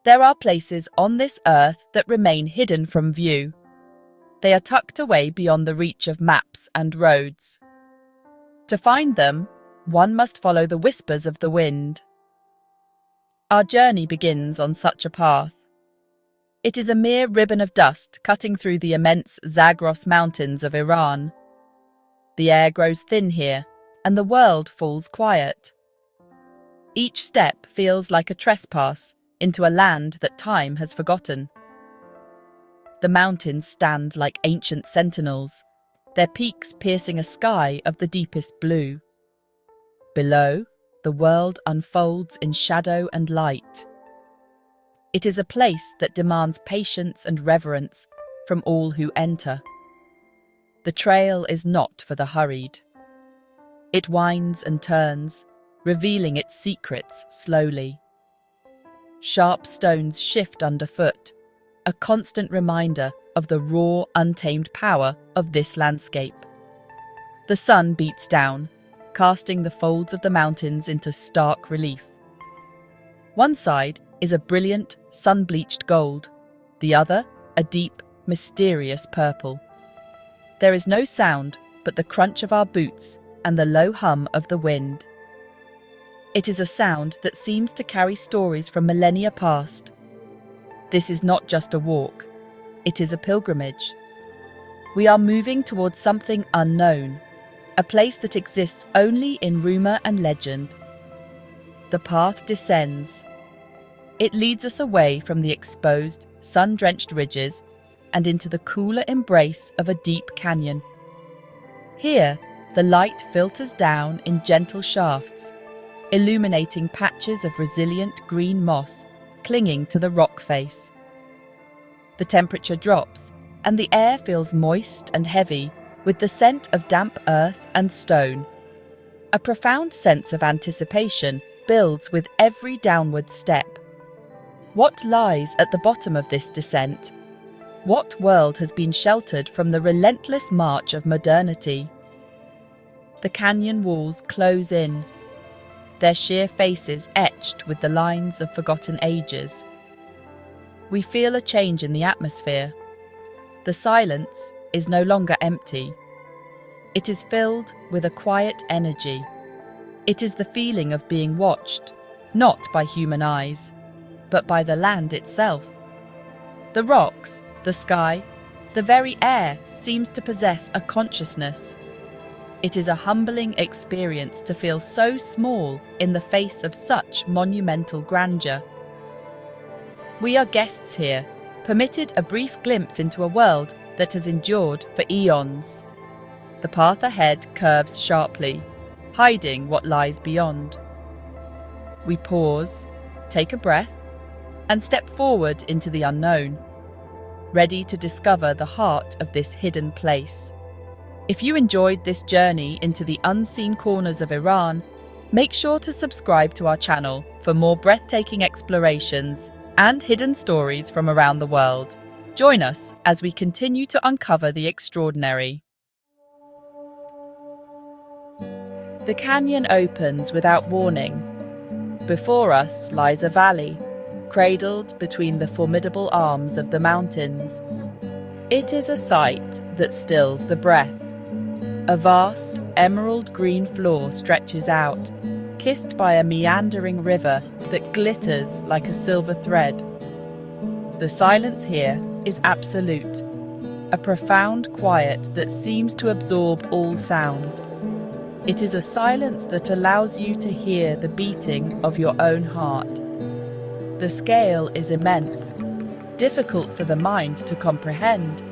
There are places on this earth that remain hidden from view. They are tucked away beyond the reach of maps and roads. To find them, one must follow the whispers of the wind. Our journey begins on such a path. It is a mere ribbon of dust cutting through the immense Zagros mountains of Iran. The air grows thin here, and the world falls quiet. Each step feels like a trespass into a land that time has forgotten. The mountains stand like ancient sentinels, their peaks piercing a sky of the deepest blue. Below, the world unfolds in shadow and light. It is a place that demands patience and reverence from all who enter. The trail is not for the hurried. It winds and turns, revealing its secrets slowly. Sharp stones shift underfoot, a constant reminder of the raw, untamed power of this landscape. The sun beats down, casting the folds of the mountains into stark relief. One side is a brilliant, sun-bleached gold, the other a deep, mysterious purple. There is no sound but the crunch of our boots and the low hum of the wind. It is a sound that seems to carry stories from millennia past. This is not just a walk, it is a pilgrimage. We are moving towards something unknown, a place that exists only in rumour and legend. The path descends. It leads us away from the exposed, sun-drenched ridges and into the cooler embrace of a deep canyon. Here, the light filters down in gentle shafts, illuminating patches of resilient green moss clinging to the rock face. The temperature drops, and the air feels moist and heavy with the scent of damp earth and stone. A profound sense of anticipation builds with every downward step. What lies at the bottom of this descent? What world has been sheltered from the relentless march of modernity? The canyon walls close in, their sheer faces etched with the lines of forgotten ages. We feel a change in the atmosphere. The silence is no longer empty. It is filled with a quiet energy. It is the feeling of being watched, not by human eyes, but by the land itself. The rocks, the sky, the very air seems to possess a consciousness. It is a humbling experience to feel so small in the face of such monumental grandeur. We are guests here, permitted a brief glimpse into a world that has endured for eons. The path ahead curves sharply, hiding what lies beyond. We pause, take a breath, and step forward into the unknown, ready to discover the heart of this hidden place. If you enjoyed this journey into the unseen corners of Iran, make sure to subscribe to our channel for more breathtaking explorations and hidden stories from around the world. Join us as we continue to uncover the extraordinary. The canyon opens without warning. Before us lies a valley, cradled between the formidable arms of the mountains. It is a sight that stills the breath. A vast, emerald green floor stretches out, kissed by a meandering river that glitters like a silver thread. The silence here is absolute, a profound quiet that seems to absorb all sound. It is a silence that allows you to hear the beating of your own heart. The scale is immense, difficult for the mind to comprehend.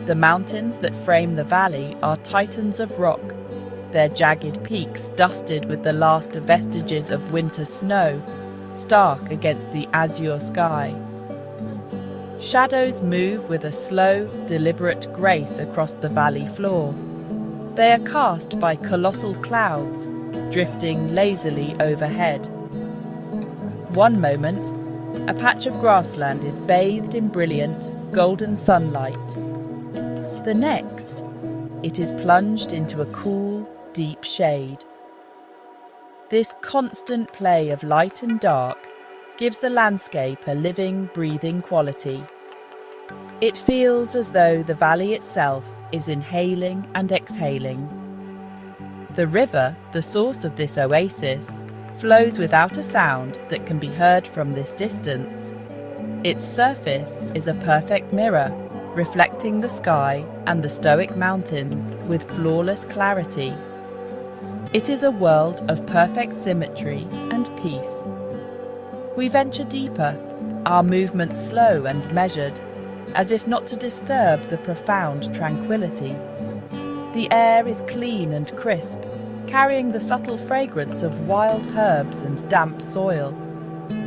The mountains that frame the valley are titans of rock, their jagged peaks dusted with the last vestiges of winter snow, stark against the azure sky. Shadows move with a slow, deliberate grace across the valley floor. They are cast by colossal clouds, drifting lazily overhead. One moment, a patch of grassland is bathed in brilliant, golden sunlight. The next, it is plunged into a cool, deep shade. This constant play of light and dark gives the landscape a living, breathing quality. It feels as though the valley itself is inhaling and exhaling. The river, the source of this oasis, flows without a sound that can be heard from this distance. Its surface is a perfect mirror, reflecting the sky and the stoic mountains with flawless clarity. It is a world of perfect symmetry and peace. We venture deeper, our movements slow and measured, as if not to disturb the profound tranquility. The air is clean and crisp, carrying the subtle fragrance of wild herbs and damp soil.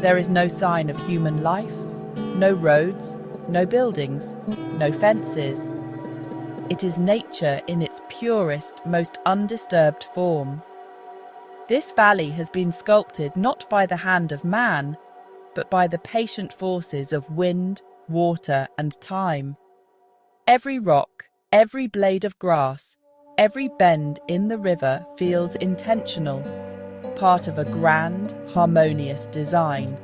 There is no sign of human life, no roads, no buildings, no fences. It is nature in its purest, most undisturbed form. This valley has been sculpted not by the hand of man, but by the patient forces of wind, water, and time. Every rock, every blade of grass, every bend in the river feels intentional, part of a grand, harmonious design.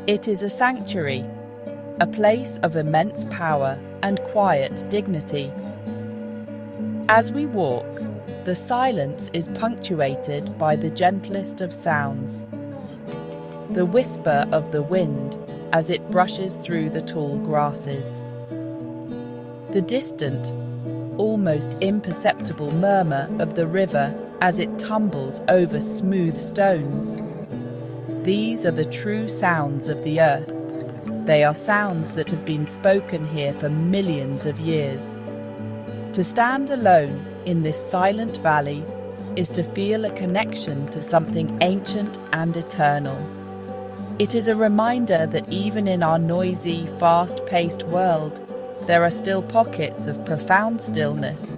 It is a sanctuary, a place of immense power and quiet dignity. As we walk, the silence is punctuated by the gentlest of sounds. The whisper of the wind as it brushes through the tall grasses. The distant, almost imperceptible murmur of the river as it tumbles over smooth stones. These are the true sounds of the earth. They are sounds that have been spoken here for millions of years. To stand alone in this silent valley is to feel a connection to something ancient and eternal. It is a reminder that even in our noisy, fast-paced world, there are still pockets of profound stillness,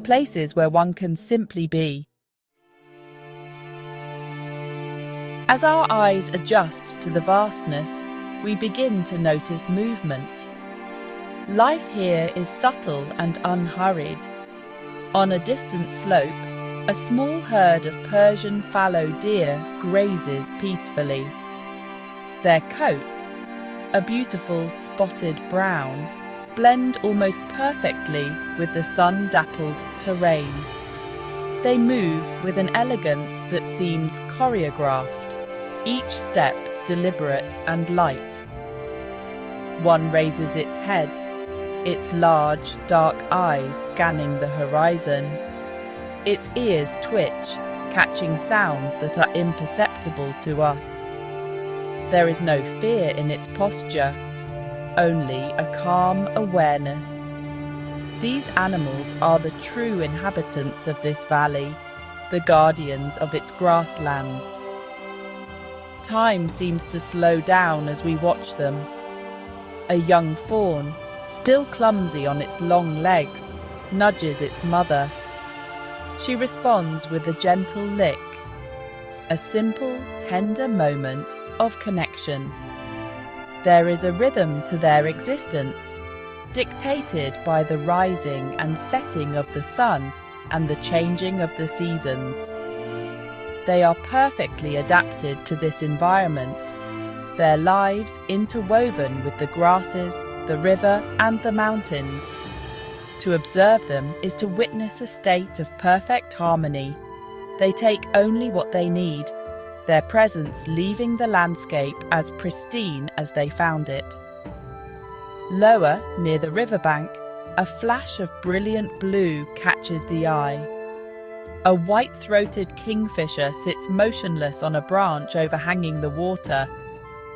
places where one can simply be. As our eyes adjust to the vastness, we begin to notice movement. Life here is subtle and unhurried. On a distant slope, a small herd of Persian fallow deer grazes peacefully. Their coats, a beautiful spotted brown, blend almost perfectly with the sun-dappled terrain. They move with an elegance that seems choreographed, each step deliberate and light. One raises its head, its large, dark eyes scanning the horizon. Its ears twitch, catching sounds that are imperceptible to us. There is no fear in its posture, only a calm awareness. These animals are the true inhabitants of this valley, the guardians of its grasslands. Time seems to slow down as we watch them. A young fawn, still clumsy on its long legs, nudges its mother. She responds with a gentle lick, a simple, tender moment of connection. There is a rhythm to their existence, dictated by the rising and setting of the sun and the changing of the seasons. They are perfectly adapted to this environment, their lives interwoven with the grasses, the river, and the mountains. To observe them is to witness a state of perfect harmony. They take only what they need, their presence leaving the landscape as pristine as they found it. Lower, near the riverbank, a flash of brilliant blue catches the eye. A white-throated kingfisher sits motionless on a branch overhanging the water.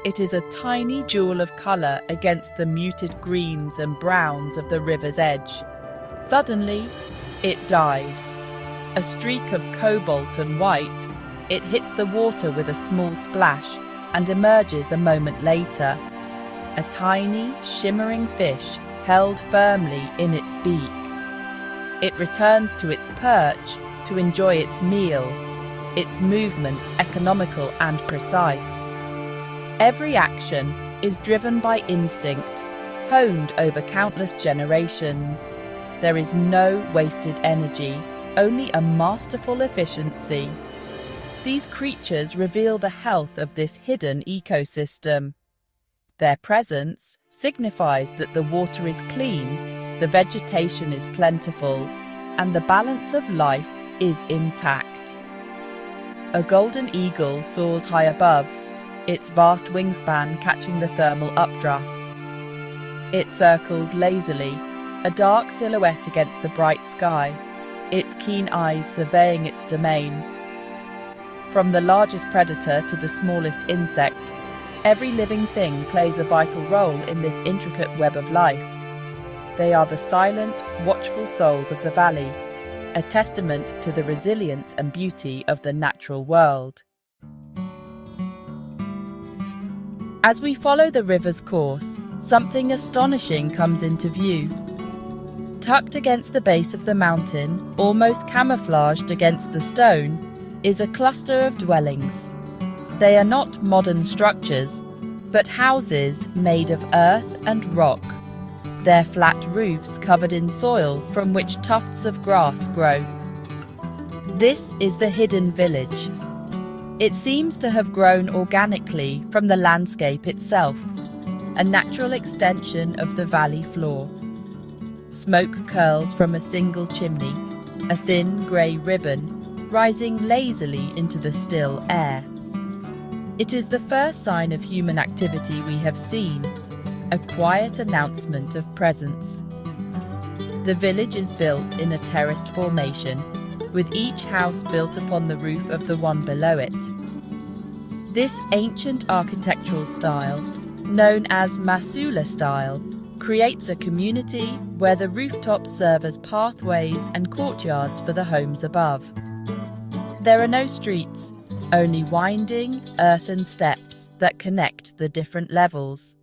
It is a tiny jewel of colour against the muted greens and browns of the river's edge. Suddenly, it dives. A streak of cobalt and white, it hits the water with a small splash and emerges a moment later. A tiny, shimmering fish held firmly in its beak. It returns to its perch to enjoy its meal, its movements economical and precise. Every action is driven by instinct, honed over countless generations. There is no wasted energy, only a masterful efficiency. These creatures reveal the health of this hidden ecosystem. Their presence signifies that the water is clean, the vegetation is plentiful, and the balance of life is intact. A golden eagle soars high above, its vast wingspan catching the thermal updrafts. It circles lazily, a dark silhouette against the bright sky, its keen eyes surveying its domain. From the largest predator to the smallest insect, every living thing plays a vital role in this intricate web of life. They are the silent, watchful souls of the valley, a testament to the resilience and beauty of the natural world. As we follow the river's course, something astonishing comes into view. Tucked against the base of the mountain, almost camouflaged against the stone, is a cluster of dwellings. They are not modern structures, but houses made of earth and rock, their flat roofs covered in soil from which tufts of grass grow. This is the hidden village. It seems to have grown organically from the landscape itself, a natural extension of the valley floor. Smoke curls from a single chimney, a thin grey ribbon rising lazily into the still air. It is the first sign of human activity we have seen, a quiet announcement of presence. The village is built in a terraced formation, with each house built upon the roof of the one below it. This ancient architectural style, known as masuleh style, creates a community where the rooftops serve as pathways and courtyards for the homes above. There are no streets, only winding, earthen steps that connect the different levels.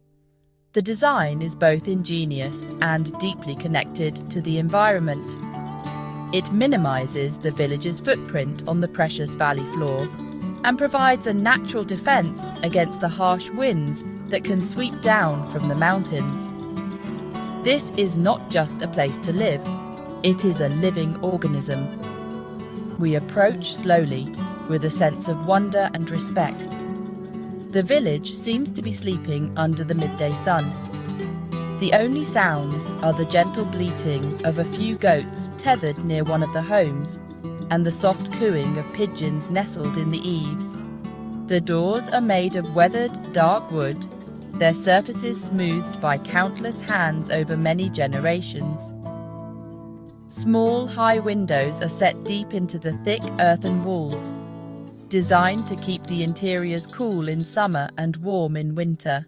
The design is both ingenious and deeply connected to the environment. It minimizes the village's footprint on the precious valley floor and provides a natural defense against the harsh winds that can sweep down from the mountains. This is not just a place to live, it is a living organism. We approach slowly, with a sense of wonder and respect. The village seems to be sleeping under the midday sun. The only sounds are the gentle bleating of a few goats tethered near one of the homes, and the soft cooing of pigeons nestled in the eaves. The doors are made of weathered, dark wood, their surfaces smoothed by countless hands over many generations. Small, high windows are set deep into the thick earthen walls, designed to keep the interiors cool in summer and warm in winter.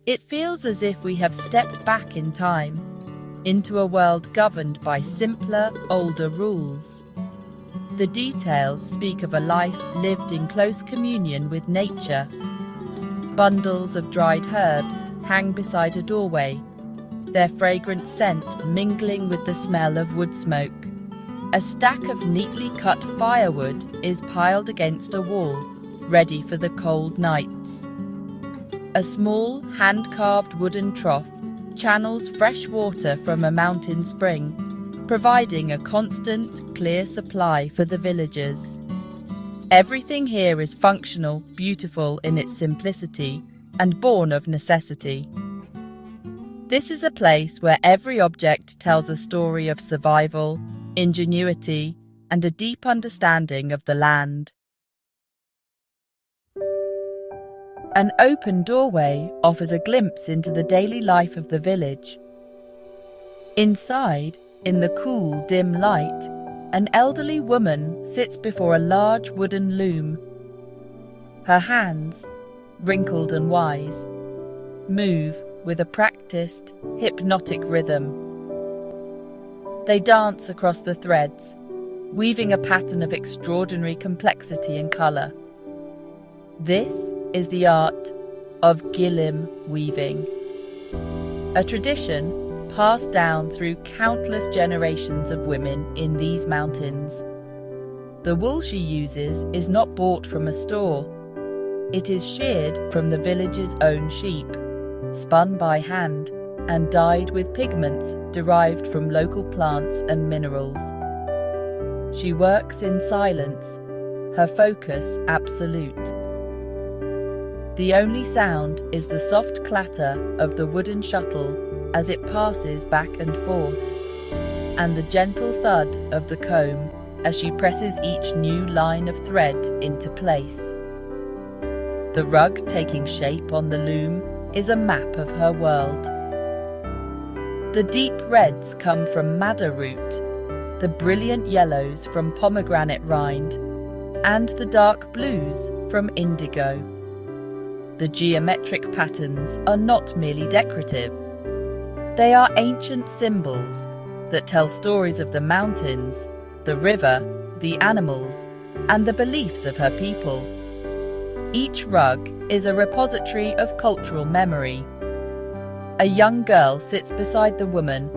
It feels as if we have stepped back in time, into a world governed by simpler, older rules. The details speak of a life lived in close communion with nature. Bundles of dried herbs hang beside a doorway, their fragrant scent mingling with the smell of wood smoke. A stack of neatly cut firewood is piled against a wall, ready for the cold nights. A small, hand-carved wooden trough channels fresh water from a mountain spring, providing a constant, clear supply for the villagers. Everything here is functional, beautiful in its simplicity, and born of necessity. This is a place where every object tells a story of survival, ingenuity, and a deep understanding of the land. An open doorway offers a glimpse into the daily life of the village. Inside, in the cool, dim light, an elderly woman sits before a large wooden loom. Her hands, wrinkled and wise, move with a practiced, hypnotic rhythm. They dance across the threads, weaving a pattern of extraordinary complexity and colour. This is the art of gilim weaving, a tradition passed down through countless generations of women in these mountains. The wool she uses is not bought from a store. It is sheared from the village's own sheep, spun by hand, and dyed with pigments derived from local plants and minerals. She works in silence, her focus absolute. The only sound is the soft clatter of the wooden shuttle as it passes back and forth, and the gentle thud of the comb as she presses each new line of thread into place. The rug taking shape on the loom is a map of her world. The deep reds come from madder root, the brilliant yellows from pomegranate rind, and the dark blues from indigo. The geometric patterns are not merely decorative. They are ancient symbols that tell stories of the mountains, the river, the animals, and the beliefs of her people. Each rug is a repository of cultural memory. A young girl sits beside the woman,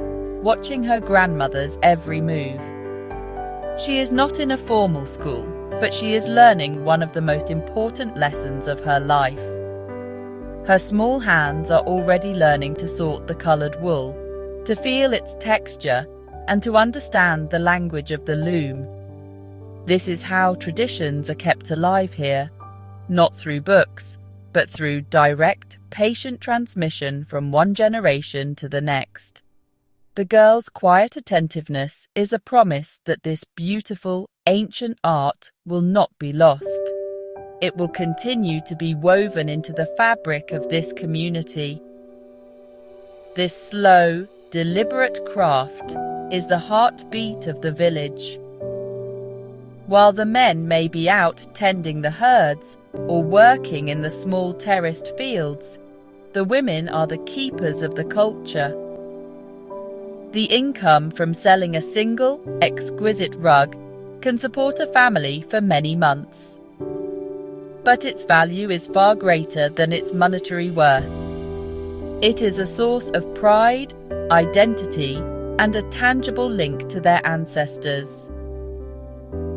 watching her grandmother's every move. She is not in a formal school, but she is learning one of the most important lessons of her life. Her small hands are already learning to sort the coloured wool, to feel its texture, and to understand the language of the loom. This is how traditions are kept alive here, not through books, but through direct, patient transmission from one generation to the next. The girl's quiet attentiveness is a promise that this beautiful, ancient art will not be lost. It will continue to be woven into the fabric of this community. This slow, deliberate craft is the heartbeat of the village. While the men may be out tending the herds or working in the small terraced fields, the women are the keepers of the culture. The income from selling a single, exquisite rug can support a family for many months. But its value is far greater than its monetary worth. It is a source of pride, identity, and a tangible link to their ancestors.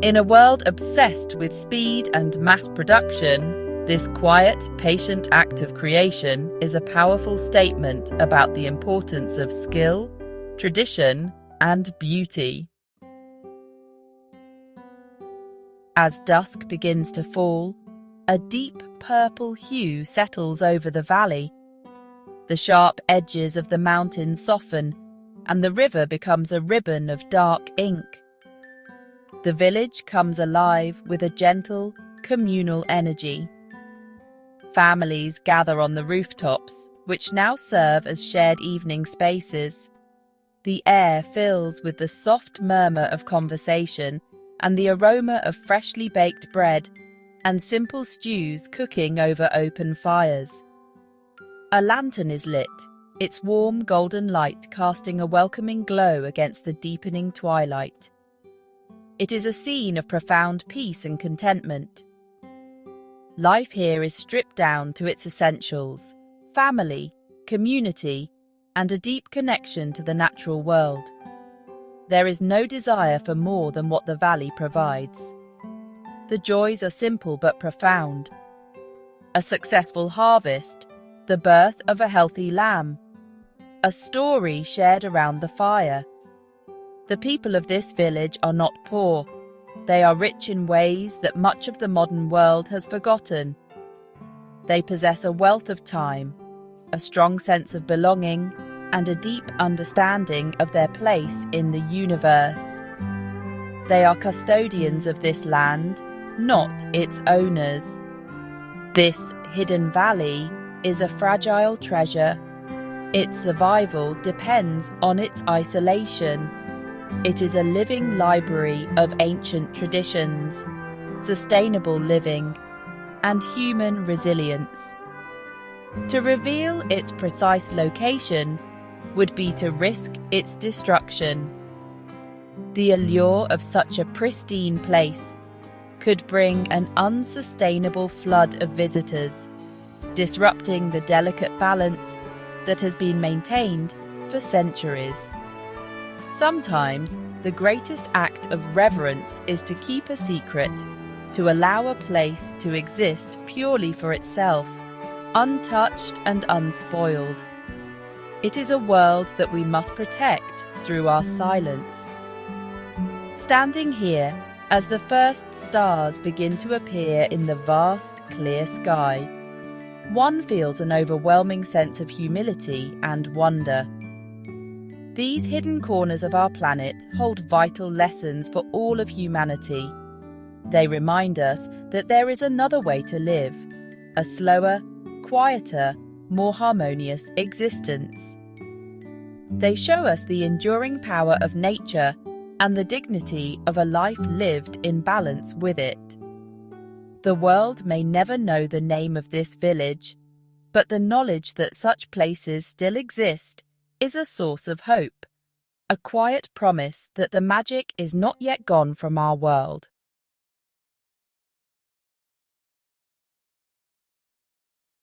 In a world obsessed with speed and mass production, this quiet, patient act of creation is a powerful statement about the importance of skill, tradition, and beauty. As dusk begins to fall, a deep purple hue settles over the valley. The sharp edges of the mountains soften, and the river becomes a ribbon of dark ink. The village comes alive with a gentle, communal energy. Families gather on the rooftops, which now serve as shared evening spaces. The air fills with the soft murmur of conversation and the aroma of freshly baked bread and simple stews cooking over open fires. A lantern is lit, its warm golden light casting a welcoming glow against the deepening twilight. It is a scene of profound peace and contentment. Life here is stripped down to its essentials: family, community, and a deep connection to the natural world. There is no desire for more than what the valley provides. The joys are simple but profound. A successful harvest, the birth of a healthy lamb, a story shared around the fire. The people of this village are not poor. They are rich in ways that much of the modern world has forgotten. They possess a wealth of time, a strong sense of belonging, and a deep understanding of their place in the universe. They are custodians of this land, not its owners. This hidden valley is a fragile treasure. Its survival depends on its isolation. It is a living library of ancient traditions, sustainable living, and human resilience. To reveal its precise location would be to risk its destruction. The allure of such a pristine place could bring an unsustainable flood of visitors, disrupting the delicate balance that has been maintained for centuries. Sometimes the greatest act of reverence is to keep a secret, to allow a place to exist purely for itself, untouched and unspoiled. It is a world that we must protect through our silence. Standing here, As the first stars begin to appear in the vast, clear sky, one feels an overwhelming sense of humility and wonder. These hidden corners of our planet hold vital lessons for all of humanity. They remind us that there is another way to live, a slower, quieter, more harmonious existence. They show us the enduring power of nature and the dignity of a life lived in balance with it. The world may never know the name of this village, but the knowledge that such places still exist is a source of hope, a quiet promise that the magic is not yet gone from our world.